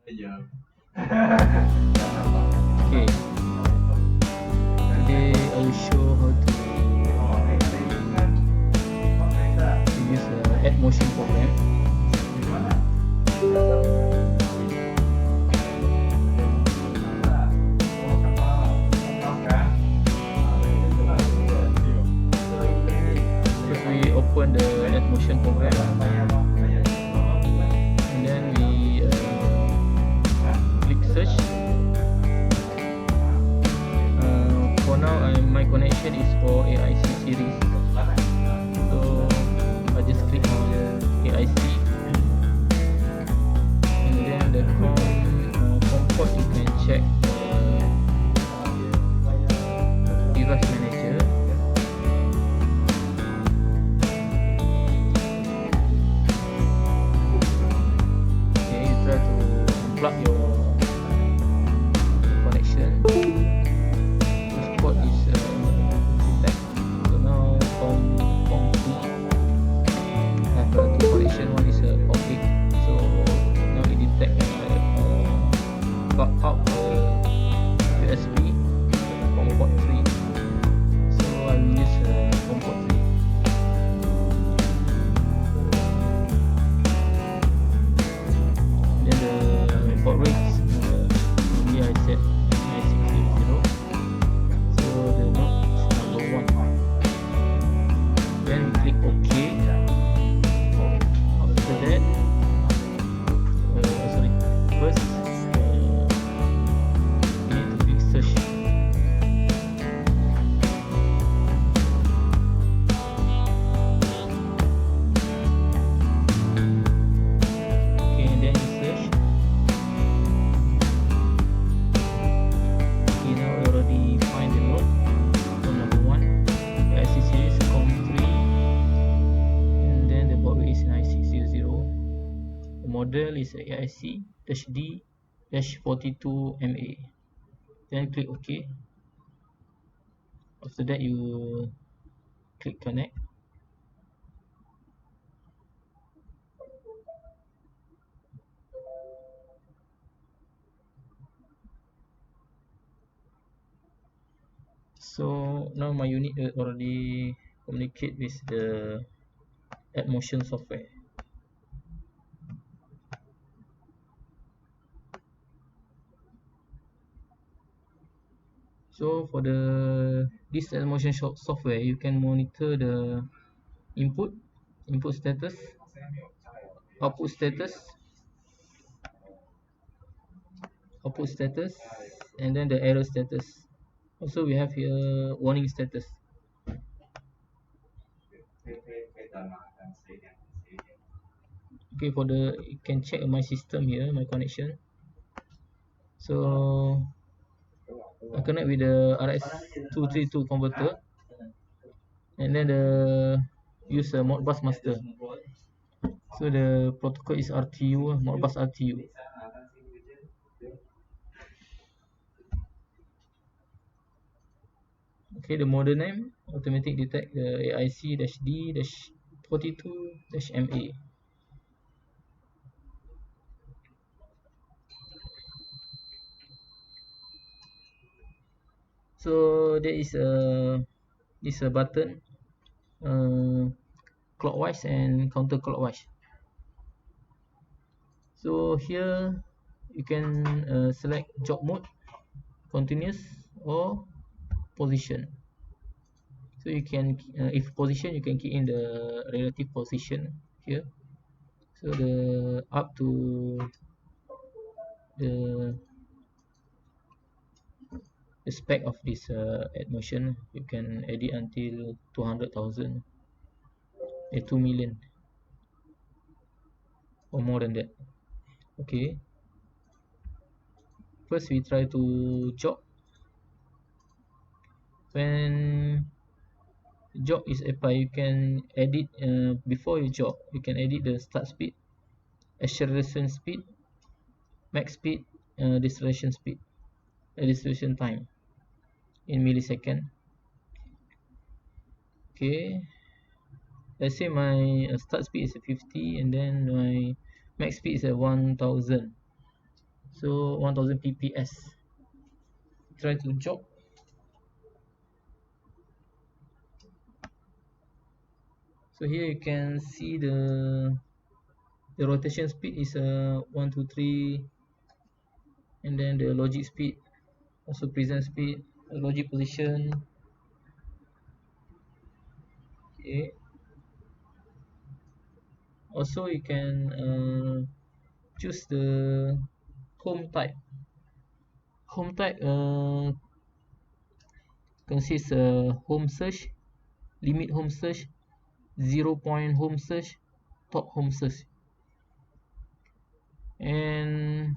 Okay, today I will show how to use the AtMotion program. First we open the AtMotion program, and then we click search. For now, my connection is for AIC series, so I just click on AIC, and then the COM port you can check device manager. Okay, you try to unplug your connection. This port is detect. So now COM 2 have two connection. One is COM 8. So now it detect plug out USB COM port 3. So I will use COM port 3. Then the port rates, here I set 9600. So the node is number 1. Then we click OK. After that, first we need to click search. Okay, and then you search. Okay, now we already find the node. So number 1, the IC series COM 3, and then the baud rate is 9600. The model is AIC-D-42MA. Then click OK. After that, you click connect. So now my unit already communicate with the AtMotion software. So for this AtMotion software, you can monitor the input status, output status, and then the error status. Also, we have here warning status. Okay, you can check my system here, my connection. So I connect with the RS232 converter, and then use a Modbus master. So the protocol is RTU, Modbus RTU. Okay, the model name automatic detect the AIC-D-42-MA. So there is a button clockwise and counterclockwise. So here you can select job mode, continuous, or position. So you can if position, you can key in the relative position here. So the up to the spec of this AtMotion, you can edit until 200,000, 2 million, or more than that. Okay, first we try to jog. When jog is applied, you can edit before you jog, you can edit the start speed, acceleration speed, max speed, deceleration time in millisecond. Okay, let's say my start speed is 50, and then my max speed is at 1000. so 1000 pps. Try to jog. So here you can see the rotation speed is 123, and then the logic speed, also present speed, logic position. Okay. Also you can choose the home type. Home type consists home search, limit home search, 0 point home search, top home search. And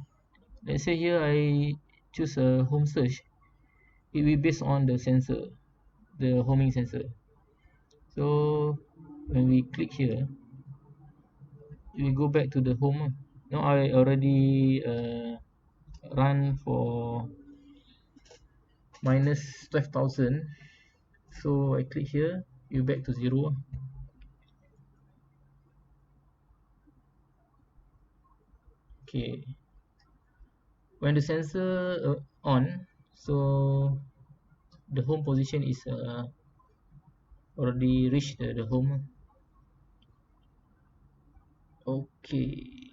let's say here I choose a home search. It will be based on the sensor, the homing sensor. So when we click here, we go back to the home. Now I already run for minus 12,000. So I click here, you back to 0. Okay, when the sensor on, so the home position is already reached the home. Okay,